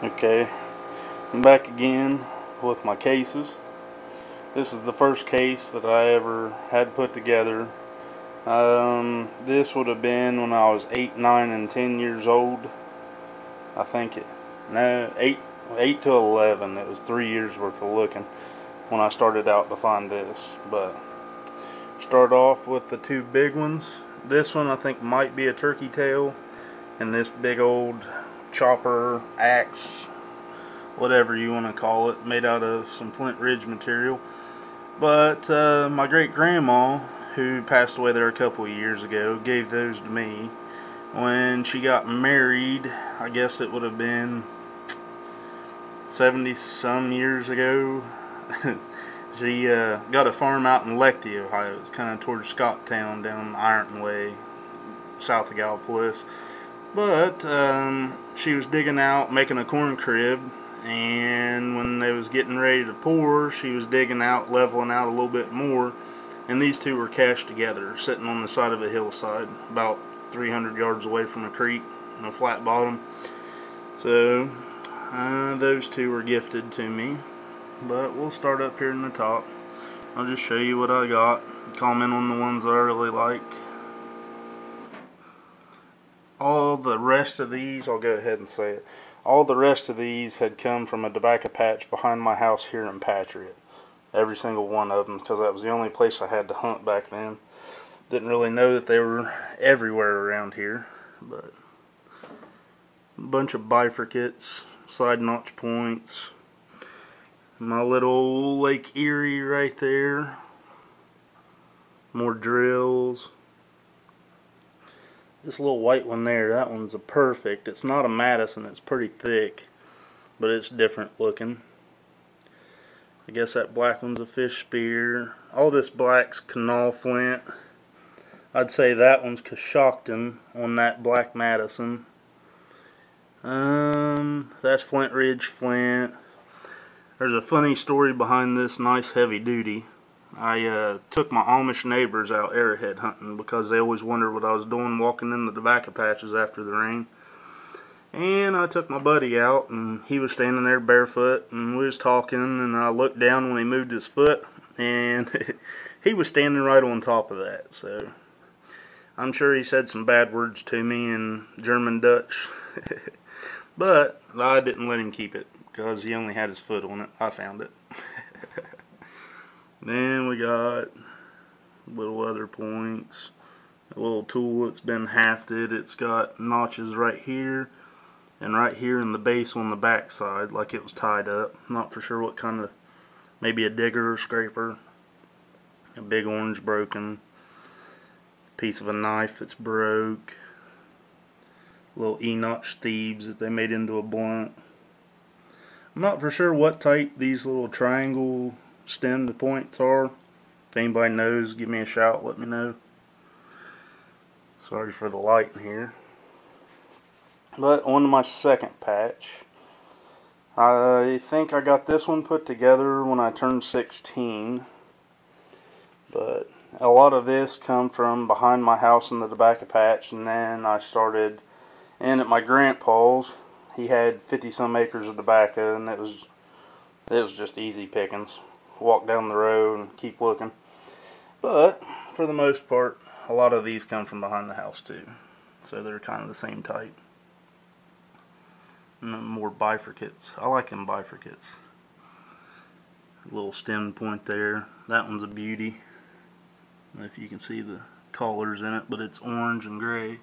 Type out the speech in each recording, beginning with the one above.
Okay, I'm back again with my cases. This is the first case that I ever had put together. This would have been when I was 8, 9, and 10 years old. I think no, 8 to 11. It was 3 years worth of looking when I started out to find this. But start off with the two big ones. This one I think might be a turkey tail, and this big old chopper, axe, whatever you want to call it, made out of some Flint Ridge material. But my great grandma, who passed away there a couple of years ago, gave those to me when she got married. I guess it would have been 70 some years ago. She got a farm out in Lecty, Ohio. It's kind of towards Scotttown, down Ironton Way, south of Gallipolis. But she was digging out, making a corn crib, and when they was getting ready to pour, she was digging out, leveling out a little bit more, and these two were cached together, sitting on the side of a hillside, about 300 yards away from a creek on a flat bottom. So those two were gifted to me. But we'll start up here in the top. I'll just show you what I got, comment on the ones that I really like. All the rest of these, I'll go ahead and say it, all the rest of these had come from a tobacco patch behind my house here in Patriot. Every single one of them, because that was the only place I had to hunt back then. Didn't really know that they were everywhere around here. But a bunch of bifurcates, side notch points. My little Lake Erie right there. More drills. This little white one there, that one's a perfect. It's not a Madison, it's pretty thick, but it's different looking. I guess that black one's a fish spear. All this black's canal flint. I'd say that one's Coshocton on that black Madison. That's Flint Ridge flint. There's a funny story behind this nice heavy duty. I took my Amish neighbors out arrowhead hunting because they always wondered what I was doing walking in the tobacco patches after the rain. And I took my buddy out, and he was standing there barefoot, and we was talking, and I looked down when he moved his foot, and he was standing right on top of that. So I'm sure he said some bad words to me in German Dutch. But I didn't let him keep it, because he only had his foot on it. I found it. Then we got little other points. A little tool that's been hafted. It's got notches right here and right here in the base on the back side, like it was tied up. Not for sure what kind of, maybe a digger or scraper. A big orange broken. Piece of a knife that's broke. Little E-notch thieves that they made into a blunt. I'm not for sure what type these little triangle stemmed points are. If anybody knows, give me a shout, let me know. Sorry for the light in here. But on to my second patch. I think I got this one put together when I turned 16. But a lot of this come from behind my house in the tobacco patch, and then I started in at my grandpa's. He had 50 some acres of tobacco, and it was just easy pickings. Walk down the road and keep looking. But for the most part, a lot of these come from behind the house too, so they're kind of the same type. And then more bifurcates. I like them bifurcates. A little stem point there. That one's a beauty. I don't know if you can see the colors in it, but it's orange and gray.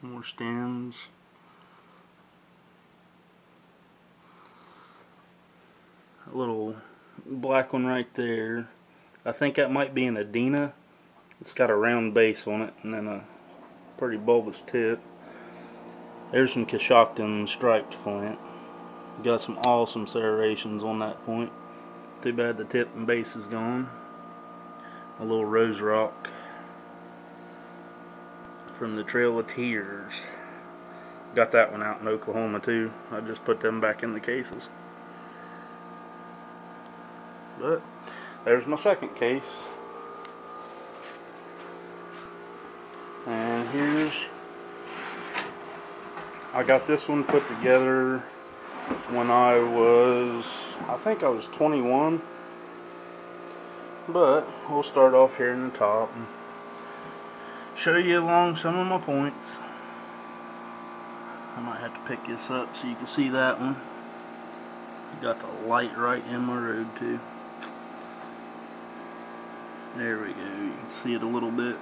More stems. A little black one right there. I think that might be an Adena. It's got a round base on it and then a pretty bulbous tip. There's some Coshocton striped flint. Got some awesome serrations on that point. Too bad the tip and base is gone. A little rose rock from the Trail of Tears. Got that one out in Oklahoma too. I just put them back in the cases. But there's my second case. And here's I got this one put together when I think I was 21. But we'll start off here in the top and show you along some of my points. I might have to pick this up so you can see that one. Got the light right in my road too. There we go, you can see it a little bit.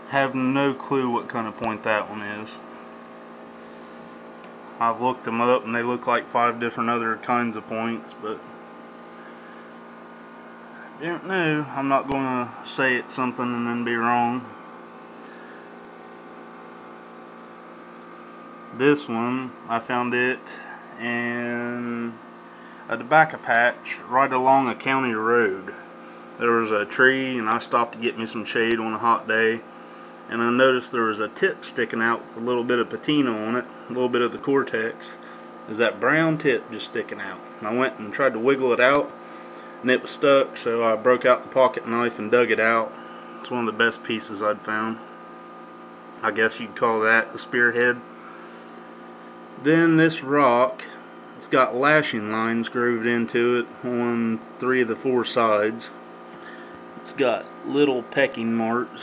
Have no clue what kind of point that one is. I've looked them up and they look like 5 different other kinds of points, but I don't know. I'm not going to say it's something and then be wrong. This one, I found it in a tobacco patch right along a county road. There was a tree and I stopped to get me some shade on a hot day, and I noticed there was a tip sticking out with a little bit of patina on it, a little bit of the cortex. There's that brown tip just sticking out. And I went and tried to wiggle it out and it was stuck, so I broke out the pocket knife and dug it out. It's one of the best pieces I'd found. I guess you'd call that the spearhead. Then this rock, it's got lashing lines grooved into it on 3 of the 4 sides. It's got little pecking marks,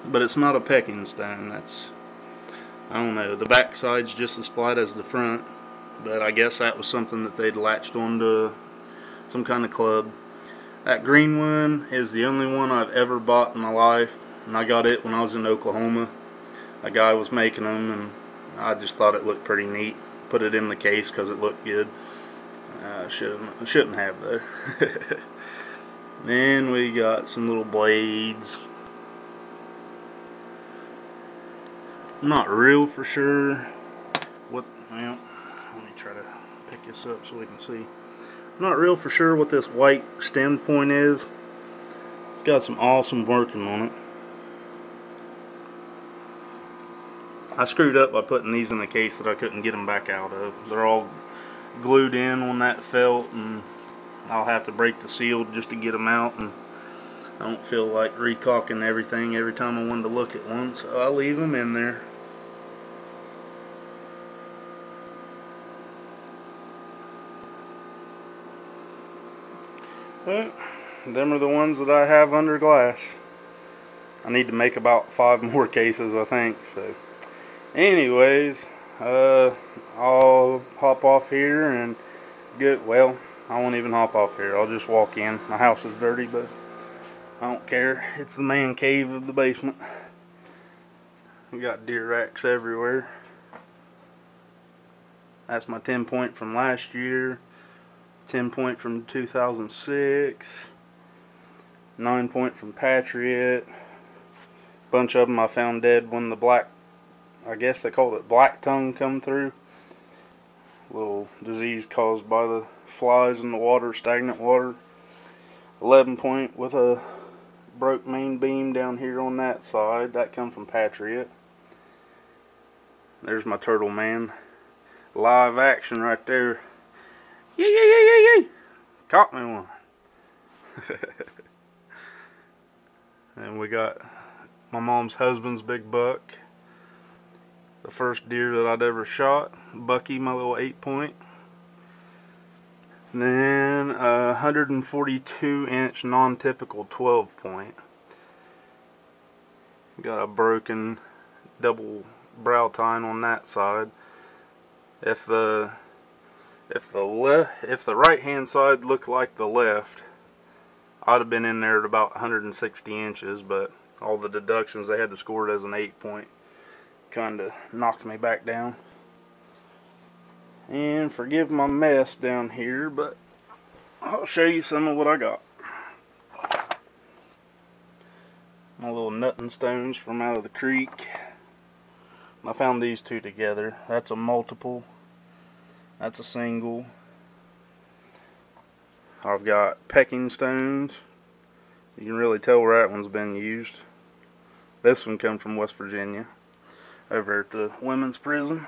but it's not a pecking stone. I don't know, the back side's just as flat as the front, but I guess that was something that they'd latched onto some kind of club. That green one is the only one I've ever bought in my life, and I got it when I was in Oklahoma. A guy was making them and I just thought it looked pretty neat. Put it in the case because it looked good. Shouldn't have though. Then we got some little blades. I'm not real for sure what. Well, let me try to pick this up so we can see. I'm not real for sure what this white stem point is. It's got some awesome working on it. I screwed up by putting these in a case that I couldn't get them back out of. They're all glued in on that felt, and I'll have to break the seal just to get them out, and I don't feel like recocking everything every time I wanted to look at one, so I'll leave them in there. But them are the ones that I have under glass. I need to make about 5 more cases, I think, so. Anyways, I'll hop off here and well, I won't even hop off here. I'll just walk in. My house is dirty, but I don't care. It's the man cave of the basement. We got deer racks everywhere. That's my 10 point from last year, 10 point from 2006, 9 point from Patriot. Bunch of them I found dead when the black, I guess they called it black tongue, come through. Little disease caused by the flies in the water, stagnant water. 11 point with a broke main beam down here on that side. That come from Patriot. There's my turtle man. Live action right there. Yee yee yee yee yee. Caught me one. And we got my mom's husband's big buck. The first deer that I'd ever shot. Bucky, my little 8 point. And then a 142 inch non-typical 12 point. Got a broken double brow tine on that side. If the right hand side looked like the left, I'd have been in there at about 160 inches, but all the deductions, they had to score it as an 8 point. Kinda knocked me back down. And forgive my mess down here, but I'll show you some of what I got. My little nutting stones from out of the creek. I found these 2 together. That's a multiple. That's a single. I've got pecking stones. You can really tell where that one's been used. This one comes from West Virginia, over at the women's prison.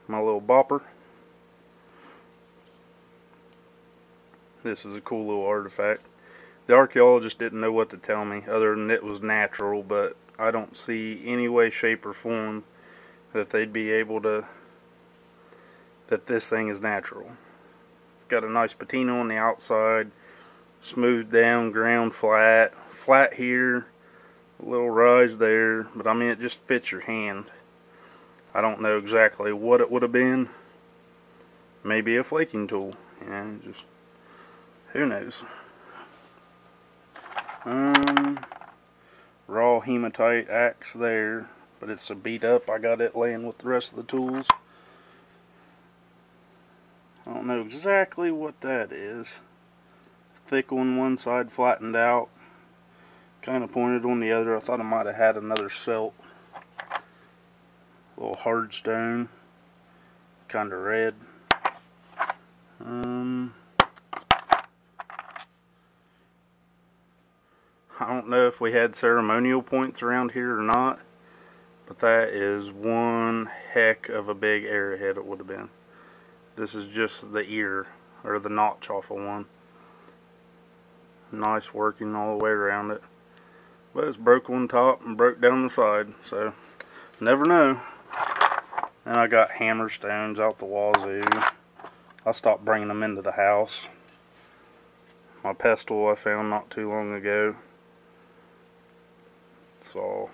My little bopper. This is a cool little artifact. The archaeologist didn't know what to tell me other than it was natural, but I don't see any way, shape, or form that they'd be able to, that this thing is natural. It's got a nice patina on the outside, smooth down, ground flat, flat here, a little rise there, but I mean it just fits your hand. I don't know exactly what it would have been. Maybe a flaking tool, you know, just who knows. Raw hematite axe there, but it's so beat up I got it laying with the rest of the tools. I don't know exactly what that is. Thick on one side, flattened out, kind of pointed on the other. I thought I might have had another celt. A little hard stone, kind of red. I don't know if we had ceremonial points around here or not, but that is one heck of a big arrowhead it would have been. This is just the ear, or the notch off of one. Nice working all the way around it. But it's broke on top and broke down the side, so never know. And I got hammer stones out the wazoo. I stopped bringing them into the house. My pestle I found not too long ago. It's all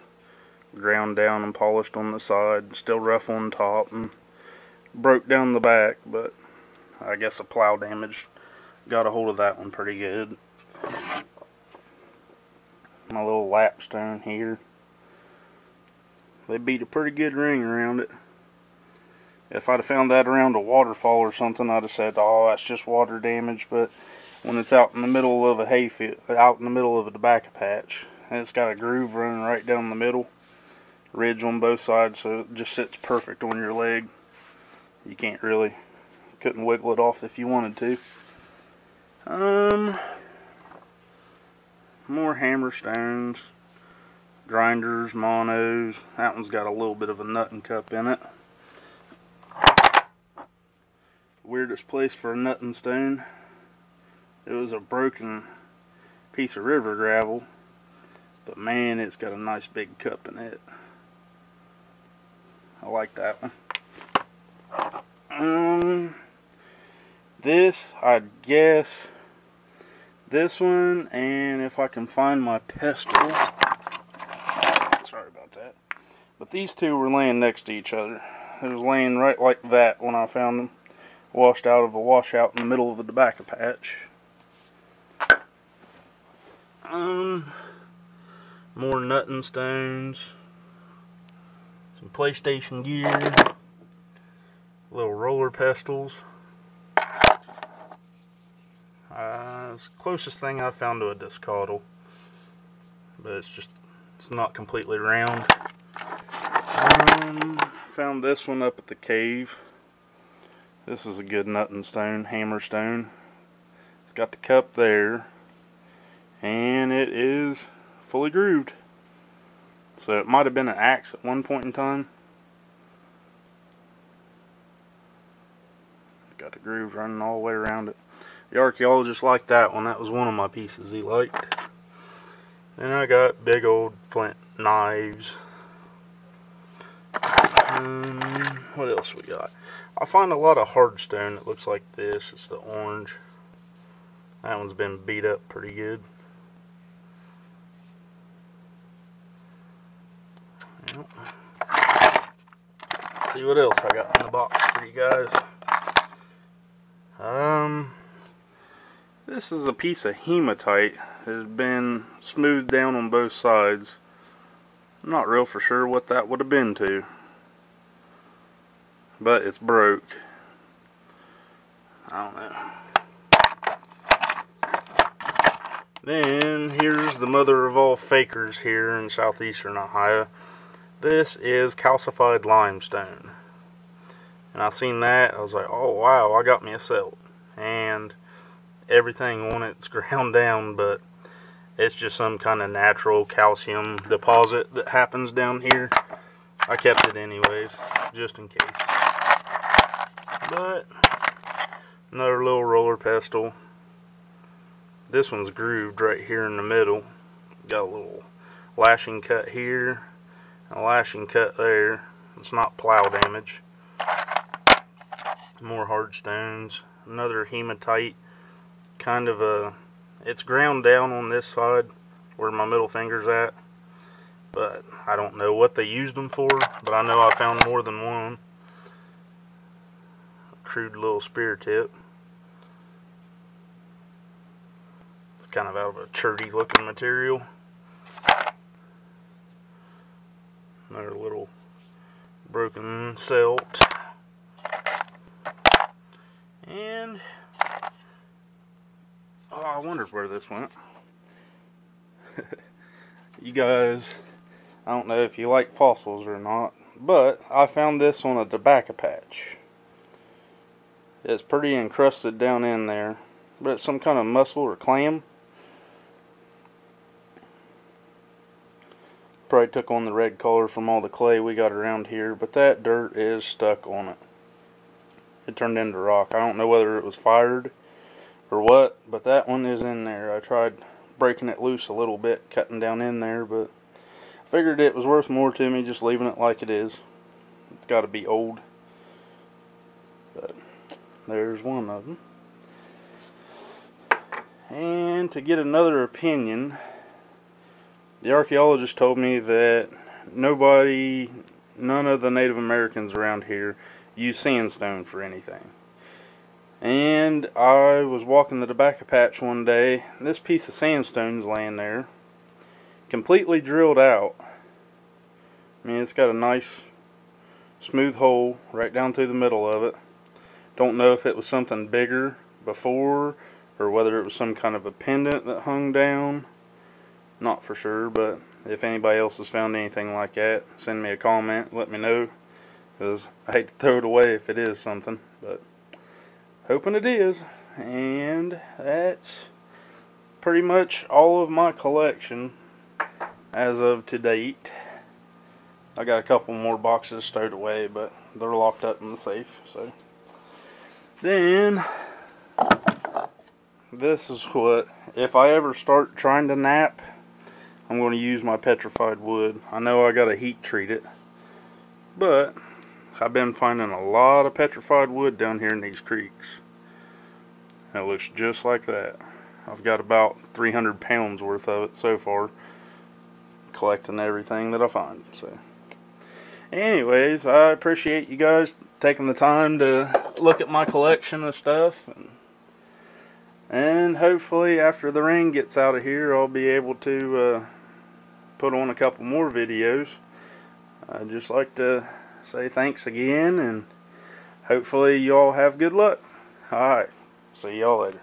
ground down and polished on the side, still rough on top, and broke down the back, but I guess a plow damage got a hold of that one pretty good. My little lapstone here. They beat a pretty good ring around it. If I'd have found that around a waterfall or something, I'd have said, oh, that's just water damage, but when it's out in the middle of a hayfield, out in the middle of a tobacco patch, and it's got a groove running right down the middle, ridge on both sides, so it just sits perfect on your leg. You can't really, couldn't wiggle it off if you wanted to. More hammer stones, grinders, monos. That one's got a little bit of a nut and cup in it. Weirdest place for a nut and stone. It was a broken piece of river gravel, but man, it's got a nice big cup in it. I like that one. This, I'd guess this one, and if I can find my pestle. Sorry about that. But these two were laying next to each other. It was laying right like that when I found them, washed out of a washout in the middle of a tobacco patch. More nutting stones, some PlayStation gear, little roller pestles. It's the closest thing I found to a disc caudal, but it's not completely round. Found this one up at the cave. This is a good nutting stone, hammer stone. It's got the cup there, and it is fully grooved. So it might have been an axe at one point in time. Got the groove running all the way around it. The archaeologist liked that one. That was one of my pieces he liked. And I got big old flint knives. What else we got? I find a lot of hard stone that looks like this. It's the orange. That one's been beat up pretty good. Yep. See what else I got in the box for you guys. This is a piece of hematite that has been smoothed down on both sides. I'm not real for sure what that would have been to, but it's broke. I don't know. Then here's the mother of all fakers here in southeastern Ohio. This is calcified limestone. And I seen that, I was like, oh wow, I got me a celt. And everything on it's ground down, but it's just some kind of natural calcium deposit that happens down here. I kept it anyways, just in case. But another little roller pestle. This one's grooved right here in the middle. Got a little lashing cut here, a lashing cut there. It's not plow damage. More hard stones. Another hematite, kind of a, it's ground down on this side where my middle finger's at, but I don't know what they used them for, but I know I found more than one. A crude little spear tip. It's kind of out of a cherty looking material. Another little broken celt. And oh, I wondered where this went. You guys, I don't know if you like fossils or not, but I found this on a tobacco patch. It's pretty encrusted down in there, but it's some kind of mussel or clam. Probably took on the red color from all the clay we got around here, but that dirt is stuck on it. It turned into rock. I don't know whether it was fired or what, but that one is in there. I tried breaking it loose a little bit, cutting down in there, but I figured it was worth more to me just leaving it like it is. It's got to be old. But there's one of them. And to get another opinion, the archaeologist told me that none of the Native Americans around here use sandstone for anything. And I was walking the tobacco patch one day, and this piece of sandstone is laying there, completely drilled out. I mean, it's got a nice smooth hole right down through the middle of it. Don't know if it was something bigger before, or whether it was some kind of a pendant that hung down. Not for sure, but if anybody else has found anything like that, send me a comment, let me know, because I hate to throw it away if it is something, but hoping it is. And that's pretty much all of my collection as of to date. I got a couple more boxes stowed away, but they're locked up in the safe. So then this is what, if I ever start trying to nap, I'm going to use my petrified wood. I know I got to heat treat it, but I've been finding a lot of petrified wood down here in these creeks. And it looks just like that. I've got about 300 pounds worth of it so far, collecting everything that I find. So anyways, I appreciate you guys taking the time to look at my collection of stuff, and hopefully after the rain gets out of here, I'll be able to put on a couple more videos. I'd just like to say thanks again, and hopefully y'all have good luck. Alright, see y'all later.